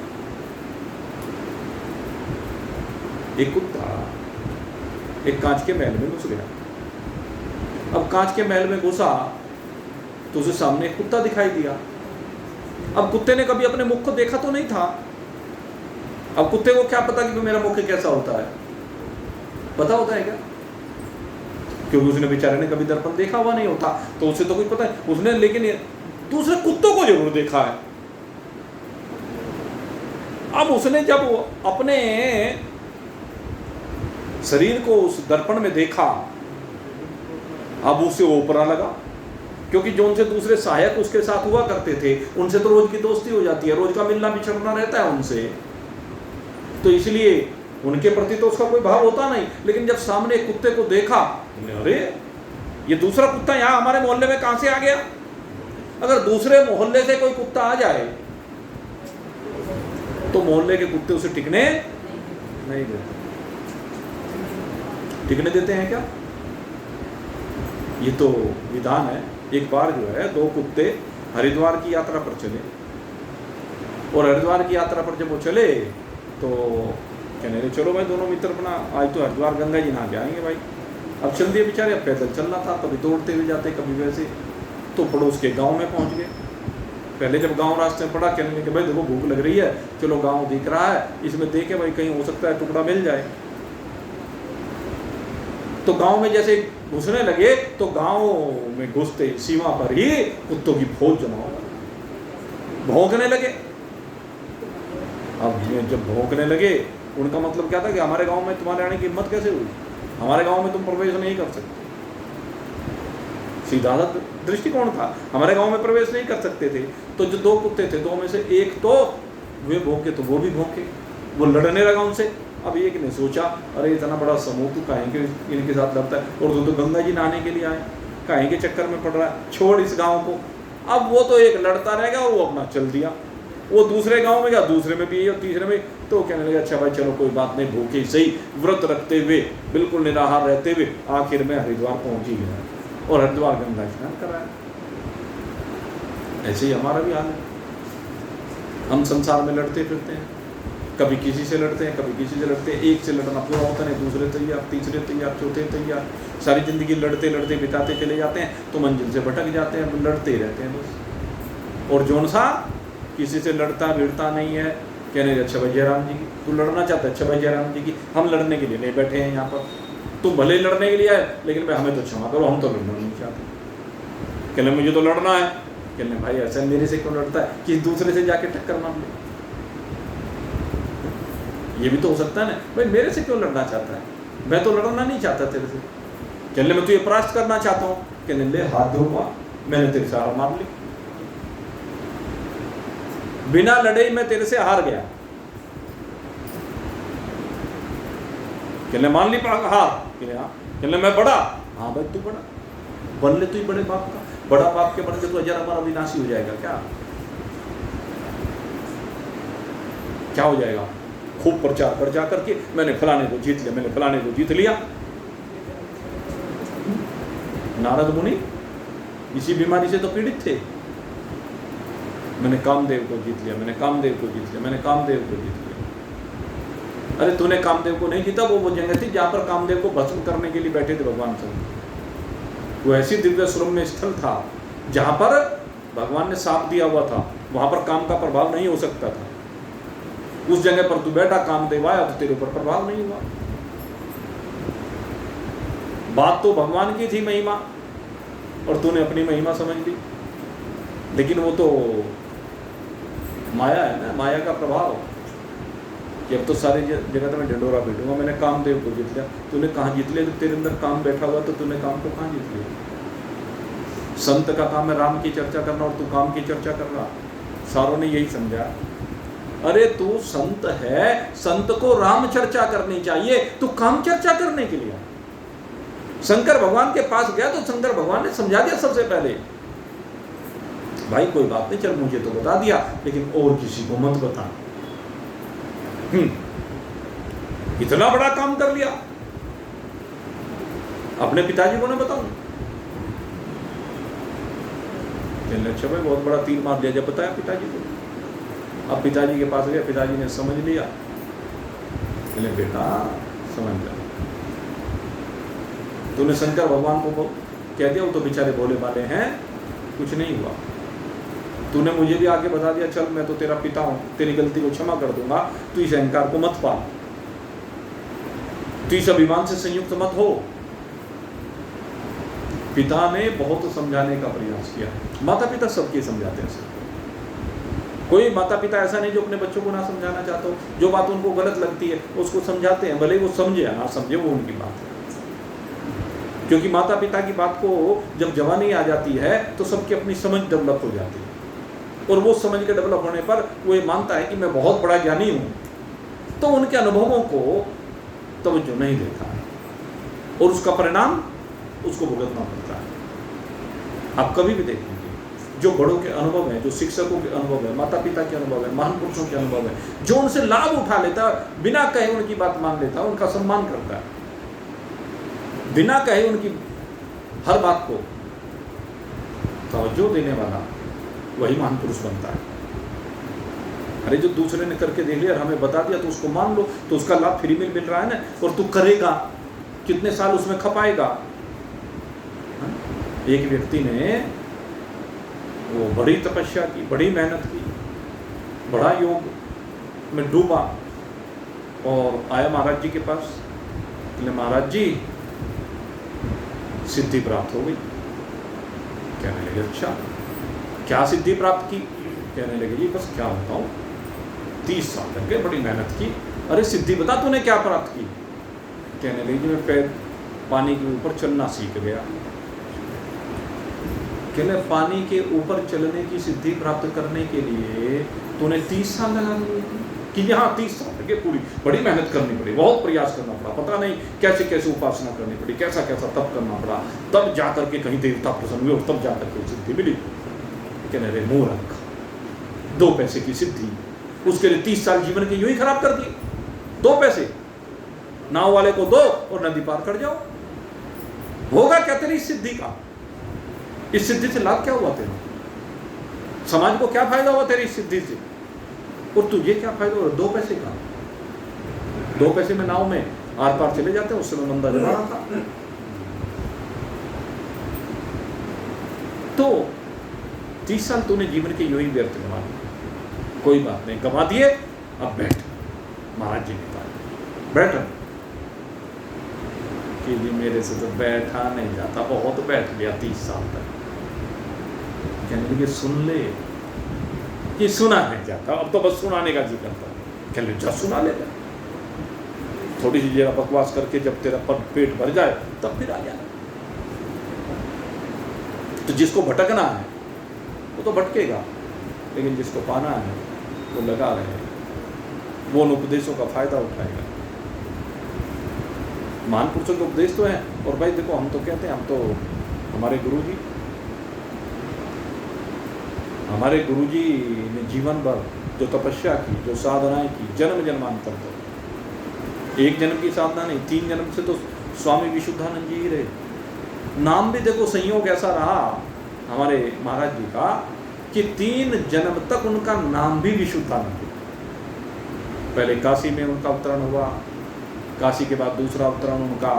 एक कुत्ता एक कांच के महल में घुस गया। अब कांच के महल में घुसा तो उसे सामने एक कुत्ता दिखाई दिया। अब कुत्ते ने कभी अपने मुख को देखा तो नहीं था। अब कुत्ते को क्या पता कि मेरा मुख कैसा होता है? पता होता है क्या? क्योंकि उसने बेचारे ने कभी दर्पण देखा हुआ नहीं होता, तो उसे तो कुछ पता है उसने, लेकिन दूसरे कुत्तों को जरूर देखा है। अब उसने जब अपने शरीर को उस दर्पण में देखा, अब उसे ओपरा लगा, क्योंकि जो उनसे दूसरे सहायक उसके साथ हुआ करते थे, उनसे तो रोज की दोस्ती हो जाती है, रोज का मिलना बिछड़ना रहता है उनसे, तो इसलिए उनके प्रति तो उसका कोई भाव होता नहीं। लेकिन जब सामने एक कुत्ते को देखा, अरे ये दूसरा कुत्ता यहाँ हमारे मोहल्ले में कहां से आ गया? अगर दूसरे मोहल्ले से कोई कुत्ता आ जाए तो मोहल्ले के कुत्ते उसे टिकने नहीं देते। टिकने देते हैं क्या? ये तो विधान है। एक बार जो है, दो कुत्ते हरिद्वार की यात्रा पर चले, और हरिद्वार की यात्रा पर जब वो चले तो कहने लगे चलो भाई दोनों मित्र अपना आज तो हरिद्वार गंगा जी नहा के आएंगे भाई। अब चल दिए बेचारे, अब पैदल चलना था, कभी दौड़ते हुए जाते कभी वैसे। तो पड़ोस के गांव में पहुंच गए। पहले जब गांव रास्ते में पड़ा, कहने लगे भाई देखो भूख लग रही है, चलो गांव दिख रहा है, इसमें देखे भाई कहीं हो सकता है टुकड़ा मिल जाए। तो गांव में जैसे घुसने लगे तो गांव में घुसते सीमा पर ही कुत्तों की फौज जमा हो गई, भौंकने लगे। अब जब भौंकने लगे, उनका मतलब क्या था कि हमारे गांव में तुम्हारे आने की हिम्मत कैसे हुई, हमारे गांव में तुम प्रवेश नहीं कर सकते। सीधा दृष्टिकोण था, हमारे गांव में प्रवेश नहीं कर सकते थे। तो जो दो कुत्ते थे, दो में से एक तो वे भौंके तो वो भी भौंके, वो लड़ने लगा उनसे। अब एक ने सोचा अरे इतना बड़ा समूह तो काहे के इनके साथ लड़ता है, और तो गंगा जी नहाने के लिए आए, काहे के चक्कर में पड़ रहा है, छोड़ इस गांव को। अब वो तो एक लड़ता रहेगा और वो अपना चल दिया, वो दूसरे गांव में गया, दूसरे में भी और तीसरे में। तो कहने लगा अच्छा भाई चलो कोई बात नहीं, भूखे सही, व्रत रखते हुए, बिल्कुल निराहार रहते हुए आखिर में हरिद्वार पहुंच ही गया और हरिद्वार गंगा स्नान कराया। ऐसे ही हमारा भी हाल है, हम संसार में लड़ते फिरते हैं, कभी किसी से लड़ते हैं, कभी किसी से लड़ते हैं। एक से लड़ना पूरा होता नहीं, दूसरे तैयार, तीसरे तैयार, चौथे तैयार, सारी जिंदगी लड़ते लड़ते बिताते चले जाते हैं, तो मंजिल से भटक जाते हैं, लड़ते रहते हैं बस। और जौन सा किसी से लड़ता भिड़ता नहीं है, कहने अच्छा भाई जयराम जी की तू लड़ना चाहता है, अच्छा भाई जयराम जी की हम लड़ने के लिए नहीं बैठे हैं यहाँ पर, तुम भले लड़ने के लिए आए लेकिन भाई हमें तो क्षमा करो, हम तो लड़ना नहीं चाहते। कहने मुझे तो लड़ना है। कहने भाई ऐसा मेरे से क्यों लड़ता है, किसी दूसरे से जाके टक्कर मार ले, ये भी तो हो सकता है ना, भाई मेरे से क्यों लड़ना चाहता है, मैं तो लड़ना नहीं चाहता तेरे से। कहने मैं तुझे परास्त करना चाहता हूँ। कहने ले हाथ धोवा, मैंने तेरे से हार मान ली, बिना लड़े मैं तेरे से हार गया। कहने मान ली हार, कहने मैं बड़ा, हाँ भाई तू बड़ा, बन ले तू ही बड़े बाप का, बड़ा बाप के बन के तो अजर हमारा विनाशी हो जाएगा क्या हो जाएगा। खूब प्रचार कर जा करके मैंने फलाने को जीत लिया, मैंने फलाने को जीत लिया। नारद मुनि इसी बीमारी से तो पीड़ित थे, मैंने कामदेव को जीत लिया, मैंने कामदेव को जीत लिया, मैंने कामदेव को जीत लिया। अरे तूने कामदेव को नहीं जीता, वो जगह थी जहां पर कामदेव को भस्म करने के लिए बैठे थे भगवान शंकर। वो ऐसी दिव्य सुरम्य स्थल था जहां पर भगवान ने साप दिया हुआ था, वहां पर काम का प्रभाव नहीं हो सकता था। उस जगह पर तू बैठा, कामदेव आया तो तेरे ऊपर प्रभाव नहीं हुआ। बात तो भगवान की थी महिमा, और तूने अपनी महिमा समझ ली। लेकिन वो तो माया है ना, माया का प्रभाव, कि अब तो सारी जगत में ढिंडोरा पीटूंगा, मैंने कामदेव को जीत लिया। तूने कहाँ जीत लिया, जब तेरे अंदर काम बैठा हुआ तो तूने काम को कहाँ जीत लिया। संत का काम है राम की चर्चा करना, और तू काम की चर्चा कर रहा। सारों ने यही समझा, अरे तू संत है, संत को राम चर्चा करनी चाहिए, तू काम चर्चा करने के लिए। शंकर भगवान के पास गया तो शंकर भगवान ने समझा दिया सबसे पहले, भाई कोई बात नहीं, चल मुझे तो बता दिया लेकिन और किसी को मत बता। इतना बड़ा काम कर लिया, अपने पिताजी को ना बताऊं। अच्छा भाई बहुत बड़ा तीर मार दिया, जब बताया पिताजी को। अब पिताजी के पास गया, पिताजी ने समझ लिया, बोले बेटा समझ जा, तूने शंकर भगवान को कह दिया, वो तो बेचारे भोले भाले हैं, कुछ नहीं हुआ। तूने मुझे भी आगे बता दिया, चल मैं तो तेरा पिता हूं, तेरी गलती को क्षमा कर दूंगा, तू इस अहंकार को मत पाल, तू इस अभिमान से संयुक्त मत हो। पिता ने बहुत समझाने का प्रयास किया। माता पिता सबके समझाते हैं, कोई माता पिता ऐसा नहीं जो अपने बच्चों को ना समझाना चाहते हो। जो बात उनको गलत लगती है उसको समझाते हैं, भले वो समझे या ना समझे, वो उनकी बात है। क्योंकि माता पिता की बात को जब जवानी आ जाती है तो सबकी अपनी समझ डेवलप हो जाती है, और वो समझ के डेवलप होने पर वो ये मानता है कि मैं बहुत बड़ा ज्ञानी हूँ, तो उनके अनुभवों को तवज्जो नहीं देता है, और उसका परिणाम उसको भुगतना पड़ता है। आप कभी भी देखेंगे जो बड़ों के अनुभव है, जो शिक्षकों के अनुभव है, माता पिता के अनुभव है, महान पुरुषों के अनुभव है, जो उनसे लाभ उठा लेता, बिना कहे उनकी बात मान लेता, उनका सम्मान करता है, बिना कहे उनकी हर बात को तवज्जो देने वाला, वही महान पुरुष बनता है। अरे जो दूसरे ने करके देख लिया और हमें बता दिया तो उसको मान लो, तो उसका लाभ फ्री में मिल रहा है ना, और तू करेगा कितने साल उसमें खपाएगा। एक व्यक्ति ने वो बड़ी तपस्या की, बड़ी मेहनत की, बड़ा योग में डूबा और आया महाराज जी के पास। बोले महाराज जी सिद्धि प्राप्त हो गई। कहने लगे अच्छा क्या सिद्धि प्राप्त की? कहने लगे जी बस क्या बताऊं, 30 साल लग गए, बड़ी मेहनत की। अरे सिद्धि बता तूने क्या प्राप्त की? कहने लगे जी मैं पैर पानी के ऊपर चलना सीख गया। कहले पानी के ऊपर चलने की सिद्धि प्राप्त करने के लिए तूने 30 साल लगा दिए? कि यहाँ 30 साल लगे, पूरी बड़ी मेहनत करनी पड़ी, बहुत प्रयास करना पड़ा, पता नहीं कैसे कैसे उपासना करनी पड़ी, कैसा कैसा तप करना पड़ा, तब जाकर के कहीं देवता प्रसन्न हुए और तब जाकर के सिद्धि मिली। कहने रहे मूर्ख, 2 पैसे की सिद्धि, उसके लिए 30 साल जीवन के यूं ही खराब कर दिए। 2 पैसे नाव वाले को दो और नदी पार कर जाओ। होगा क्या तेरी इस सिद्धि का? इस सिद्धि से लाभ क्या हुआ तेरा? समाज को क्या फायदा हुआ तेरी इस सिद्धि से? और तुझे क्या फायदा हुआ 2 पैसे का? 2 पैसे में नाव में आर पार चले जाते हैं, उस समय मंदा जमाना था। तो 30 साल तूने जीवन के यूं ही व्यर्थ गंवा दिए। कोई बात नहीं, गंवा दिए, अब बैठ। महाराज जी ने कहा बैठ। कि जी मेरे से तो बैठा नहीं जाता, बहुत बैठ गया 30 साल तक। कहने लगे सुन ले, कि सुना नहीं जाता, अब तो बस सुनाने का जी करता। कह ले जा सुना ले, थोड़ी सी जरा बकवास करके जब तेरा पेट भर जाए तब फिर आ जाए। तो जिसको भटकना है वो तो भटकेगा, लेकिन जिसको पाना है वो लगा रहे, वो उन उपदेशों का फायदा उठाएगा। महान पुरुषों के उपदेश तो हैं। और भाई देखो, हम तो कहते हैं, हम तो हमारे गुरुजी ने जीवन भर जो तपस्या की, जो साधनाएं की, जन्म जन्मांतर तक, एक जन्म की साधना नहीं, 3 जन्म से तो स्वामी विशुद्धानंद जी ही रहे। नाम भी देखो संयोग ऐसा रहा हमारे महाराज जी का कि 3 जन्म तक उनका नाम भी विशुद्धानंद। पहले काशी में उनका अवतरण हुआ, काशी के बाद दूसरा अवतरण उनका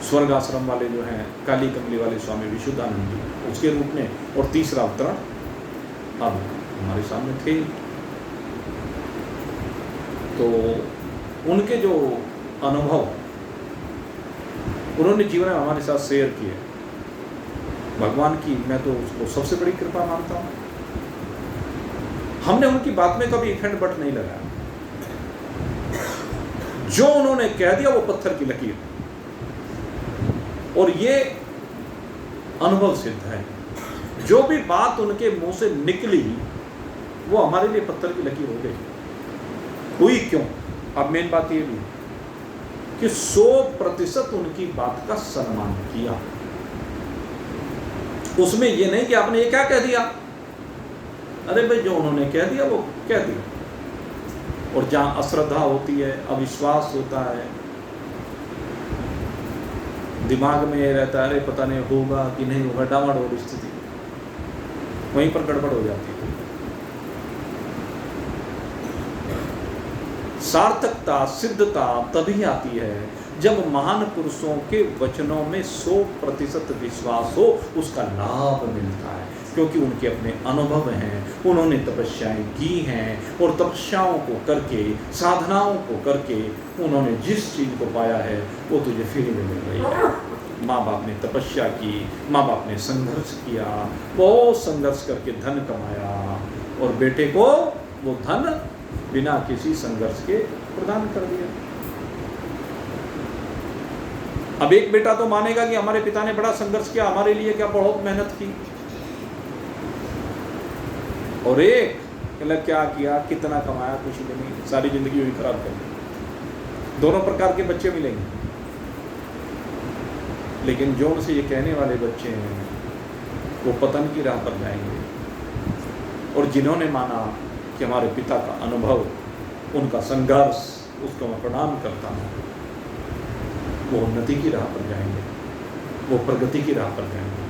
स्वर्ग आश्रम वाले जो हैं काली कमली वाले स्वामी विशुद्धानंद जी, उसके रूप में, और तीसरा अवतरण अब हमारे सामने थे। तो उनके जो अनुभव उन्होंने जीवन में हमारे साथ शेयर किए, भगवान की मैं तो उसको सबसे बड़ी कृपा मानता हूँ। हमने उनकी बात में कभी खंड बट नहीं लगाया। जो उन्होंने कह दिया वो पत्थर की लकीर, और ये अनुभव सिद्ध है। जो भी बात उनके मुंह से निकली वो हमारे लिए पत्थर की लकीर हो गई। हुई क्यों? अब मेन बात ये भी कि 100% उनकी बात का सम्मान किया। उसमें ये नहीं कि आपने ये क्या कह दिया, अरे भाई जो उन्होंने कह दिया वो कह दिया। और जहां अश्रद्धा होती है, अविश्वास होता है, दिमाग में ये रहता है अरे पता नहीं होगा कि नहीं होगा, डामाडोल स्थिति, वहीं पर गड़बड़ हो जाती है। सार्थकता, सिद्धता तभी आती है जब महान पुरुषों के वचनों में 100% विश्वास हो, उसका लाभ मिलता है, क्योंकि उनके अपने अनुभव हैं, उन्होंने तपस्याएं की हैं, और तपस्याओं को करके, साधनाओं को करके उन्होंने जिस चीज़ को पाया है वो तुझे फ्री में मिल रही है। माँ बाप ने तपस्या की, माँ बाप ने संघर्ष किया, बहुत संघर्ष करके धन कमाया, और बेटे को वो धन बिना किसी संघर्ष के प्रदान कर दिया। अब एक बेटा तो मानेगा कि हमारे पिता ने बड़ा संघर्ष किया हमारे लिए, क्या बहुत मेहनत की, और एक मतलब क्या किया, कितना कमाया, कुछ भी नहीं, सारी जिंदगी वही खराब कर दी। दोनों प्रकार के बच्चे मिलेंगे, लेकिन जो उनसे ये कहने वाले बच्चे हैं वो पतन की राह पर जाएंगे। और जिन्होंने माना कि हमारे पिता का अनुभव, उनका संघर्ष, उसको मैं प्रणाम करता हूँ, वो उन्नति की राह पर जाएंगे, वो प्रगति की राह पर जाएंगे।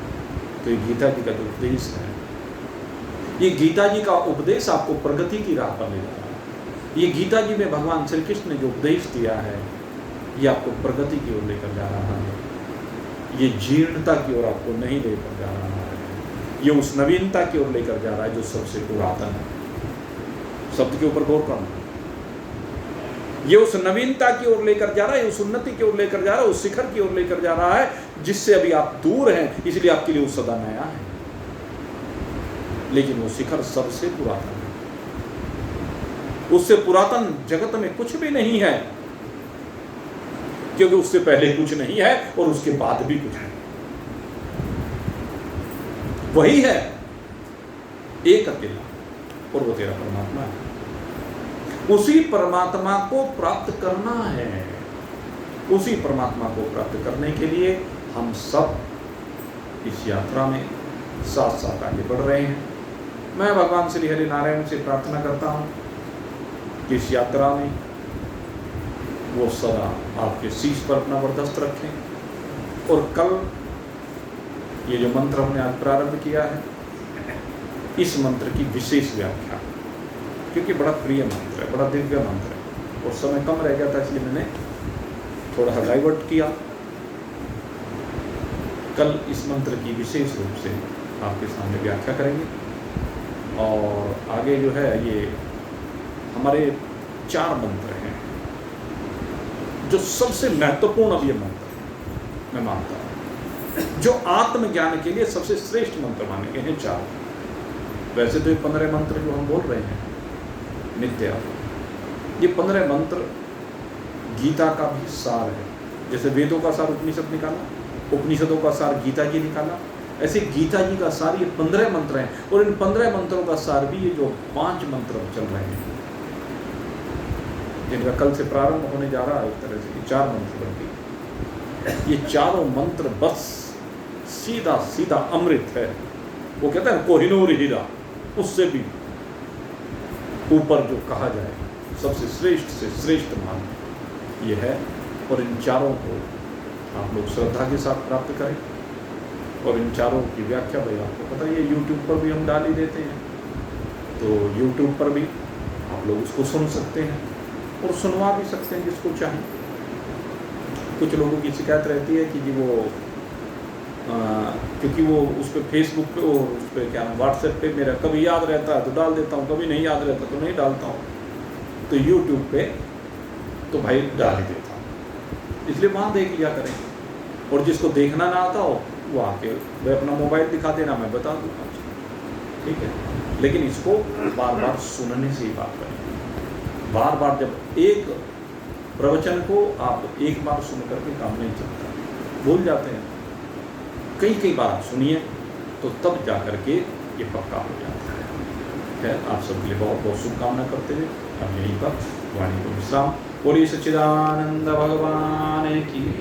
तो ये गीता जी का जो उपदेश है ये गीता जी का उपदेश आपको प्रगति की राह पर ले जा रहा है। ये गीता जी में भगवान श्री कृष्ण ने जो उपदेश दिया है ये आपको प्रगति की ओर लेकर जा रहा है। ये जीर्णता की ओर आपको नहीं लेकर जा रहा है, ये उस नवीनता की ओर लेकर जा रहा है जो सबसे पुरातन है। शब्द के ऊपर गौर करना। ये उस नवीनता की ओर लेकर जा रहा है, उस उन्नति की ओर लेकर जा रहा है, उस शिखर की ओर लेकर जा रहा है जिससे अभी आप दूर हैं, इसलिए आपके लिए वो सदा नया है। लेकिन वो शिखर सबसे पुरातन है, उससे पुरातन जगत में कुछ भी नहीं है, क्योंकि उससे पहले कुछ नहीं है और उसके बाद भी कुछ नहीं। वही है एक अकेला, और वो तेरा परमात्मा है। उसी परमात्मा को प्राप्त करना है। उसी परमात्मा को प्राप्त करने के लिए हम सब इस यात्रा में साथ साथ आगे बढ़ रहे हैं। मैं भगवान श्री हरि नारायण से प्रार्थना करता हूँ कि इस यात्रा में वो सदा आपके शीश पर अपना वरदस्त रखें। और कल ये जो मंत्र हमने आज प्रारंभ किया है, इस मंत्र की विशेष व्याख्या, क्योंकि बड़ा प्रिय मंत्र है, बड़ा दिव्य मंत्र है और समय कम रह गया था इसलिए मैंने थोड़ा सा डाइवर्ट किया। कल इस मंत्र की विशेष रूप से आपके सामने व्याख्या करेंगे। और आगे जो है ये हमारे 4 मंत्र हैं जो सबसे महत्वपूर्ण अब ये मंत्र मैं मानता हूँ, जो आत्मज्ञान के लिए सबसे श्रेष्ठ मंत्र माने गए हैं 4। वैसे तो ये 15 मंत्र जो हम बोल रहे हैं नित्य, ये 15 मंत्र गीता का भी सार है। जैसे वेदों का सार उपनिषद निकाला, उपनिषदों का सार गीता जी निकाला, ऐसे गीता जी का सार ये 15 मंत्र हैं। और इन 15 मंत्रों का सार भी ये जो 5 मंत्र चल रहे हैं, जिनका कल से प्रारंभ होने जा रहा है, एक तरह से 4 मंत्र बनती, ये चारों मंत्र बस सीधा सीधा अमृत है। वो कहते हैं कोहिनूर हीरा, उससे भी ऊपर जो कहा जाए सबसे श्रेष्ठ से श्रेष्ठ मान ये है। और इन चारों को आप लोग श्रद्धा के साथ प्राप्त करें। और इन चारों की व्याख्या भाई आपको पता है, ये यूट्यूब पर भी हम डाल ही देते हैं, तो यूट्यूब पर भी आप लोग उसको सुन सकते हैं और सुनवा भी सकते हैं जिसको चाहें। कुछ लोगों की शिकायत रहती है कि जी वो क्योंकि वो उस पर फेसबुक पे और उस पर क्या नाम व्हाट्सएप पे मेरा कभी याद रहता है तो डाल देता हूँ, कभी नहीं याद रहता तो नहीं डालता हूँ, तो यूट्यूब पे तो भाई डाल ही देता हूँ। इसलिए वहाँ देख लिया करें। और जिसको देखना ना आता हो वो आके वह अपना मोबाइल दिखा देना, मैं बता दूँगा, ठीक है। लेकिन इसको बार बार सुनने से ही बात करें। बार बार जब एक प्रवचन को आप एक बार सुन करके काम नहीं चलता, भूल जाते हैं। कई बार आप सुनिए तो तब जा करके ये पक्का हो जाता है। आप सबके लिए बहुत बहुत शुभकामना करते हुए हम यहीं पर वाणी को विश्राम। बोलिए सच्चिदानंद भगवान की।